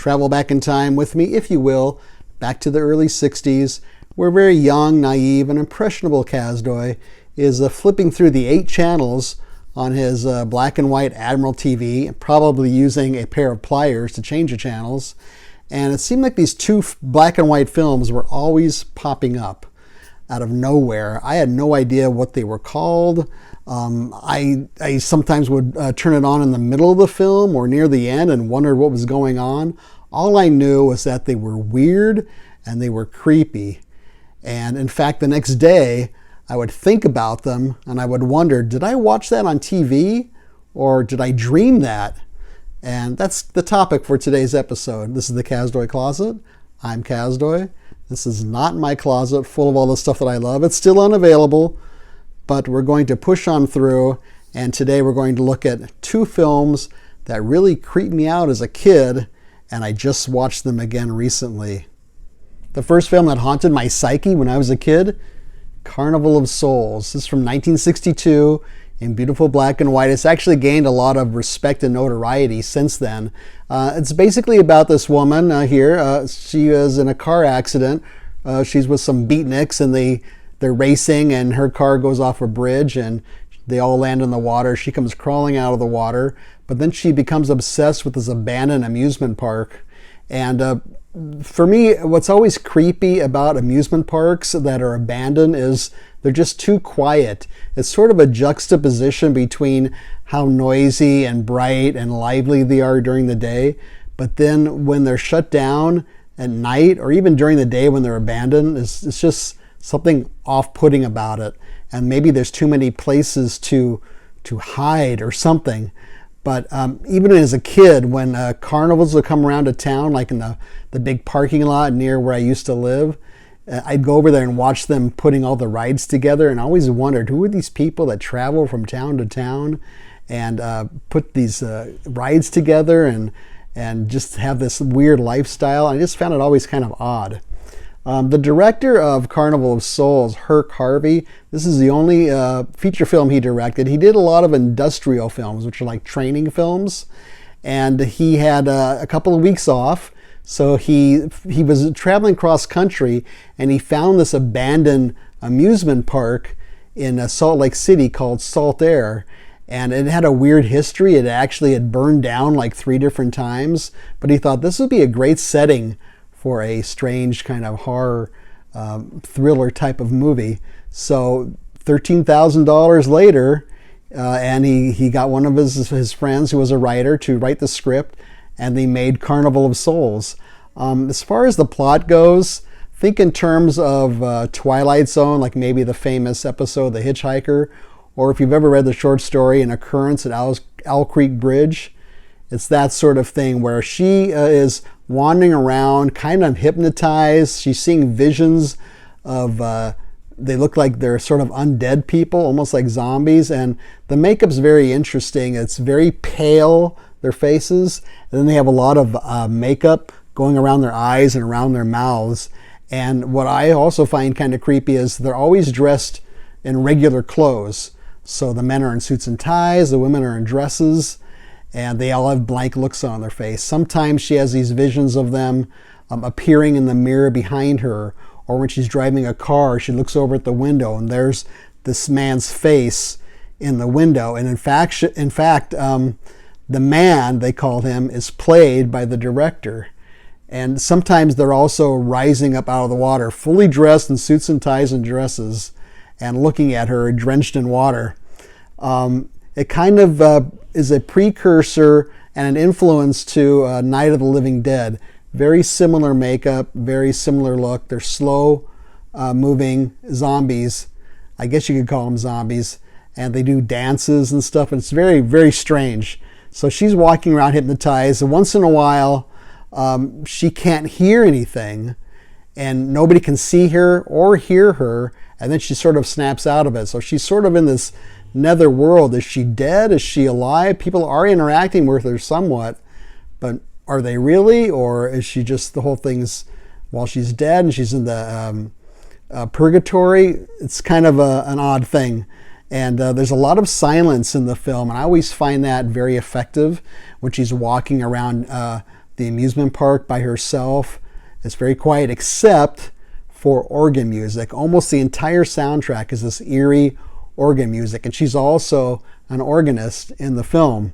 travel back in time with me, if you will, back to the early 60s, where very young, naive, and impressionable Kazdoy is flipping through the 8 channels on his black and white Admiral TV, probably using a pair of pliers to change the channels. And it seemed like these 2 black and white films were always popping up out of nowhere. I had no idea what they were called. I sometimes would turn it on in the middle of the film or near the end and wondered what was going on. All I knew was that they were weird and they were creepy. And in fact, the next day, I would think about them and I would wonder, did I watch that on TV or did I dream that? And that's the topic for today's episode. This is the Kazdoy Closet. I'm Kazdoy. This is not my closet full of all the stuff that I love. It's still unavailable, but we're going to push on through. And today we're going to look at 2 films that really creeped me out as a kid, and I just watched them again recently. The first film that haunted my psyche when I was a kid, Carnival of Souls. This is from 1962 in beautiful black and white. It's actually gained a lot of respect and notoriety since then. It's basically about this woman here. She was in a car accident. She's with some beatniks and they're racing and her car goes off a bridge and they all land in the water. She comes crawling out of the water, but then she becomes obsessed with this abandoned amusement park. And for me, what's always creepy about amusement parks that are abandoned is they're just too quiet. It's sort of a juxtaposition between how noisy and bright and lively they are during the day, but then when they're shut down at night or even during the day when they're abandoned, it's just something off-putting about it. And maybe there's too many places to hide or something. But even as a kid, when carnivals would come around to town, like in the big parking lot near where I used to live, I'd go over there and watch them putting all the rides together. And I always wondered, who are these people that travel from town to town and put these rides together and just have this weird lifestyle? I just found it always kind of odd. The director of Carnival of Souls, Herc Harvey, this is the only feature film he directed. He did a lot of industrial films, which are like training films. And he had a couple of weeks off. So he was traveling cross country and he found this abandoned amusement park in Salt Lake City called Salt Air. And it had a weird history. It actually had burned down like 3 different times. But he thought this would be a great setting for a strange kind of horror thriller type of movie. So $13,000 later, and he got one of his friends who was a writer to write the script, and they made Carnival of Souls. As far as the plot goes, think in terms of Twilight Zone, like maybe the famous episode The Hitchhiker, or if you've ever read the short story An Occurrence at Owl Creek Bridge. It's that sort of thing where she is wandering around, kind of hypnotized. She's seeing visions of, they look like they're sort of undead people, almost like zombies. And the makeup's very interesting. It's very pale, their faces. And then they have a lot of makeup going around their eyes and around their mouths. And what I also find kind of creepy is they're always dressed in regular clothes. So the men are in suits and ties, the women are in dresses, and they all have blank looks on their face. Sometimes she has these visions of them appearing in the mirror behind her, or when she's driving a car, she looks over at the window and there's this man's face in the window. And in fact, the man, they call him, is played by the director. And sometimes they're also rising up out of the water, fully dressed in suits and ties and dresses, and looking at her drenched in water. It kind of is a precursor and an influence to Night of the Living Dead. Very similar makeup, very similar look. They're slow moving zombies. I guess you could call them zombies. And they do dances and stuff. And it's very, very strange. So she's walking around hypnotized. And once in a while, she can't hear anything. And nobody can see her or hear her. And then she sort of snaps out of it. So she's sort of in this nether world. Is she dead? Is she alive? People are interacting with her somewhat, but are they really? Or is she just, the whole thing's, while she's dead and she's in the purgatory? It's kind of an odd thing. And there's a lot of silence in the film, and I always find that very effective when she's walking around the amusement park by herself. It's very quiet except for organ music. Almost the entire soundtrack is this eerie organ music, and she's also an organist in the film.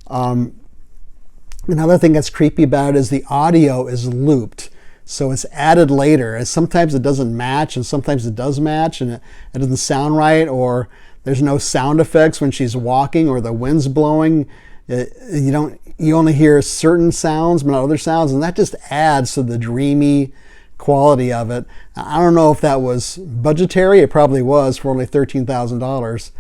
Another thing that's creepy about it is the audio is looped. So it's added later, and sometimes it doesn't match, and sometimes it does match, and it doesn't sound right, or there's no sound effects when she's walking, or the wind's blowing. You only hear certain sounds, but not other sounds, and that just adds to the dreamy quality of it. I don't know if that was budgetary. It probably was for only $13,000,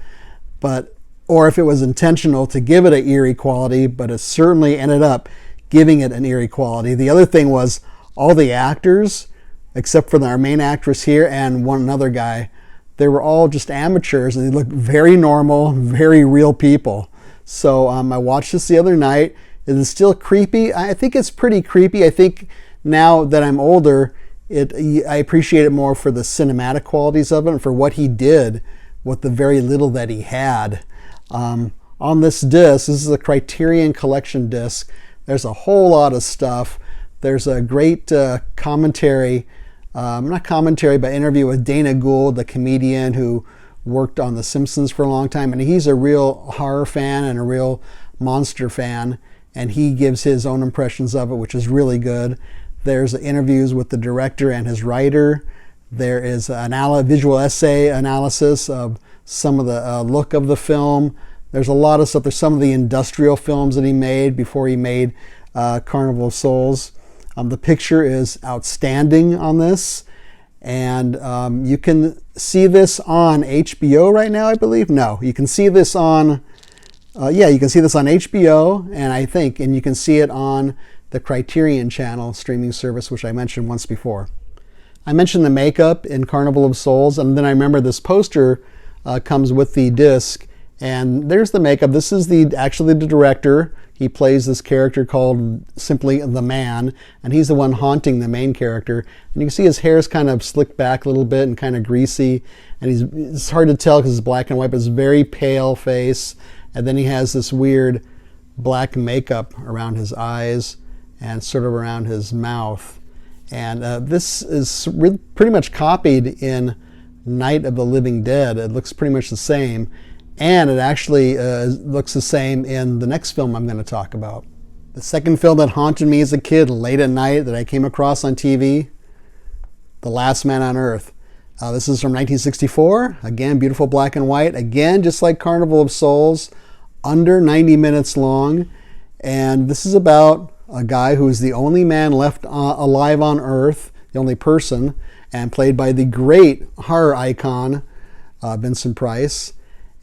or if it was intentional to give it an eerie quality, but it certainly ended up giving it an eerie quality. The other thing was all the actors, except for our main actress here and one other guy, they were all just amateurs, and they looked very normal, very real people. So I watched this the other night. It is still creepy. I think it's pretty creepy. I think now that I'm older, I appreciate it more for the cinematic qualities of it and for what he did with the very little that he had. On this disc, this is a Criterion Collection disc. There's a whole lot of stuff. There's a great commentary, not commentary, but interview with Dana Gould, the comedian who worked on The Simpsons for a long time. And he's a real horror fan and a real monster fan. And he gives his own impressions of it, which is really good. There's interviews with the director and his writer. There is an visual essay analysis of some of the look of the film. There's a lot of stuff. There's some of the industrial films that he made before he made Carnival of Souls. The picture is outstanding on this, and you can see this on HBO right now, I believe. No, you can see this on, you can see this on HBO, and you can see it on the Criterion Channel streaming service, which I mentioned once before. I mentioned the makeup in Carnival of Souls, and then I remember this poster comes with the disc, and there's the makeup. This is actually the director. He plays this character called simply the Man, and he's the one haunting the main character. And you can see his hair is kind of slicked back a little bit and kind of greasy, and it's hard to tell because it's black and white, but it's a very pale face. And then he has this weird black makeup around his eyes and sort of around his mouth. And this is pretty much copied in Night of the Living Dead. It looks pretty much the same. And it actually looks the same in the next film I'm going to talk about. The second film that haunted me as a kid late at night that I came across on TV, The Last Man on Earth. This is from 1964. Again, beautiful black and white. Again, just like Carnival of Souls, under 90 minutes long. And this is about a guy who is the only man left alive on Earth, the only person, and played by the great horror icon, Vincent Price.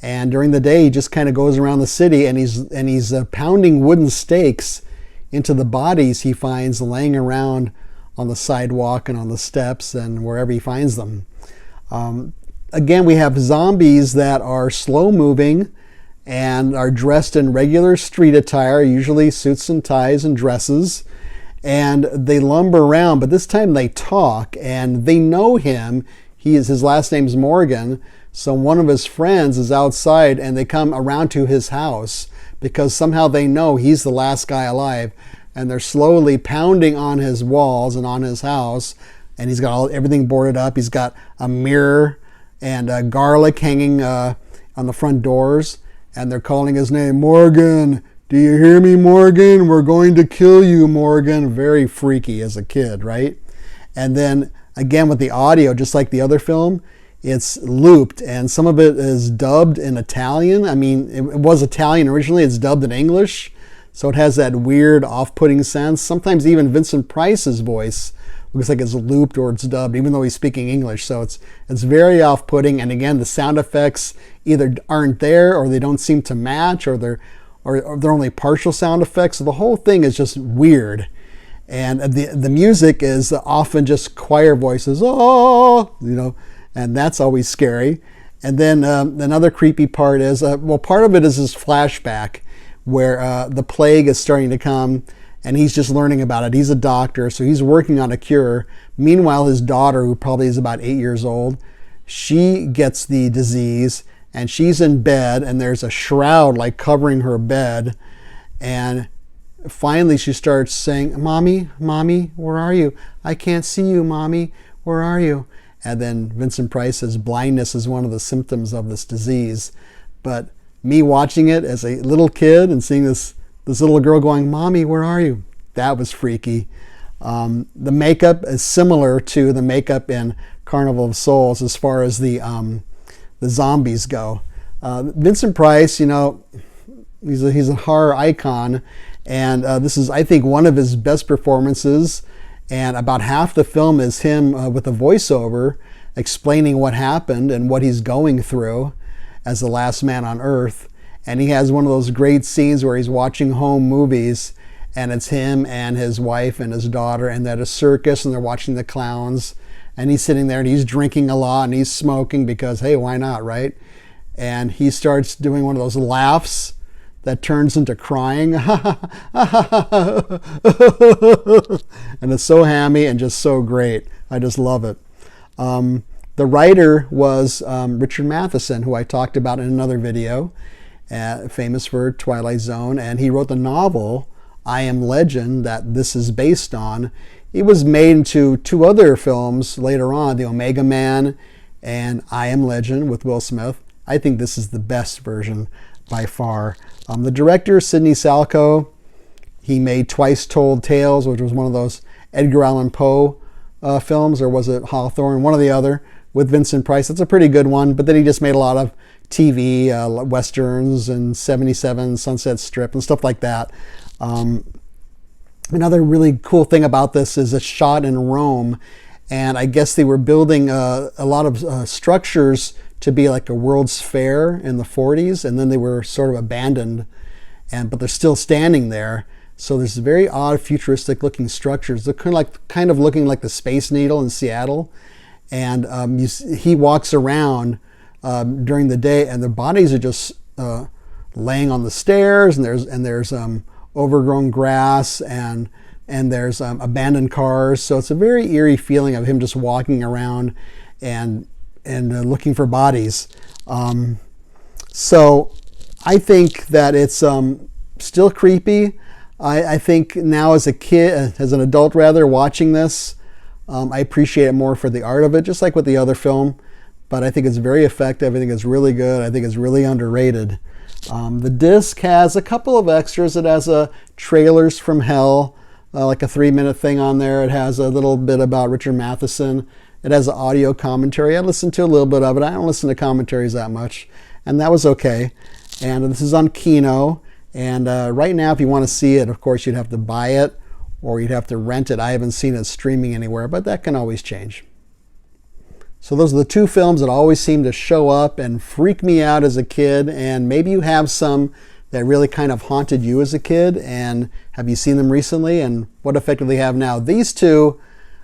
And during the day, he just kind of goes around the city, and he's pounding wooden stakes into the bodies he finds laying around on the sidewalk and on the steps and wherever he finds them. Again, we have zombies that are slow moving and are dressed in regular street attire, usually suits and ties and dresses, and they lumber around, but this time they talk, and they know him. His last name's Morgan. So one of his friends is outside, and they come around to his house because somehow they know he's the last guy alive, and they're slowly pounding on his walls and on his house, and he's got everything boarded up. He's got a mirror and garlic hanging on the front doors, and they're calling his name, Morgan. Do you hear me, Morgan? We're going to kill you, Morgan. Very freaky as a kid, right? And then again with the audio, just like the other film, it's looped, and some of it is dubbed in Italian. I mean, it was Italian originally. It's dubbed in English, so it has that weird, off-putting sense. Sometimes even Vincent Price's voice looks like it's looped or it's dubbed, even though he's speaking English. So it's very off-putting. And again, the sound effects either aren't there, or they don't seem to match, or they're only partial sound effects. So the whole thing is just weird. And the music is often just choir voices, and that's always scary. And then another creepy part is, part of it is this flashback where the plague is starting to come, and he's just learning about it. He's a doctor, so he's working on a cure. Meanwhile, his daughter, who probably is about 8 years old, she gets the disease, and she's in bed, and there's a shroud like covering her bed, and finally she starts saying, "Mommy, Mommy, where are you? I can't see you, Mommy, where are you?" And then Vincent Price says blindness is one of the symptoms of this disease. But me watching it as a little kid and seeing this little girl going, "Mommy, where are you?" That was freaky. The makeup is similar to the makeup in Carnival of Souls as far as the zombies go. Vincent Price, you know, he's a horror icon, and this is, I think, one of his best performances. And about half the film is him with a voiceover explaining what happened and what he's going through as the last man on Earth. And he has one of those great scenes where he's watching home movies, and it's him and his wife and his daughter, and they're at a circus and they're watching the clowns, and he's sitting there and he's drinking a lot and he's smoking because, hey, why not, right? And he starts doing one of those laughs that turns into crying. And it's so hammy and just so great. I just love it. The writer was Richard Matheson, who I talked about in another video, famous for Twilight Zone, and he wrote the novel I Am Legend that this is based on. It was made into two other films later on, The Omega Man and I Am Legend with Will Smith. I think this is the best version by far. The director, Sidney Salco, he made Twice Told Tales, which was one of those Edgar Allan Poe films, or was it Hawthorne? One or the other, with Vincent Price. That's a pretty good one, but then he just made a lot of TV, westerns and 77 Sunset Strip and stuff like that. Another really cool thing about this is it's shot in Rome, and I guess they were building a lot of structures to be like a World's Fair in the 40s, and then they were sort of abandoned, but they're still standing there. So there's very odd futuristic looking structures. They're kind of looking like the Space Needle in Seattle. And he walks around during the day, and their bodies are just laying on the stairs, and there's overgrown grass, and there's abandoned cars. So it's a very eerie feeling of him just walking around and looking for bodies. So I think that it's still creepy. I think now as an adult rather, watching this, I appreciate it more for the art of it, just like with the other film. But I think it's very effective. I think it's really good. I think it's really underrated. The disc has a couple of extras. It has trailers from hell, like a 3-minute thing on there. It has a little bit about Richard Matheson. It has an audio commentary. I listened to a little bit of it. I don't listen to commentaries that much, and that was okay. And this is on Kino. And right now, if you want to see it, of course, you'd have to buy it or you'd have to rent it. I haven't seen it streaming anywhere, but that can always change. So those are the two films that always seem to show up and freak me out as a kid. And maybe you have some that really kind of haunted you as a kid. And have you seen them recently? And what effect do they have now? These two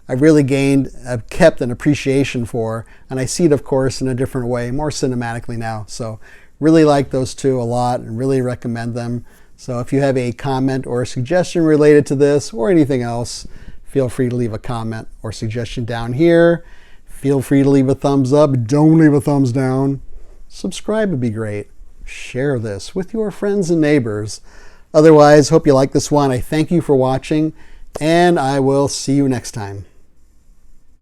I've really kept an appreciation for. And I see it, of course, in a different way, more cinematically now. So really like those two a lot and really recommend them. So if you have a comment or a suggestion related to this or anything else, feel free to leave a comment or suggestion down here. Feel free to leave a thumbs up. Don't leave a thumbs down. Subscribe would be great. Share this with your friends and neighbors. Otherwise, hope you like this one. I thank you for watching, and I will see you next time.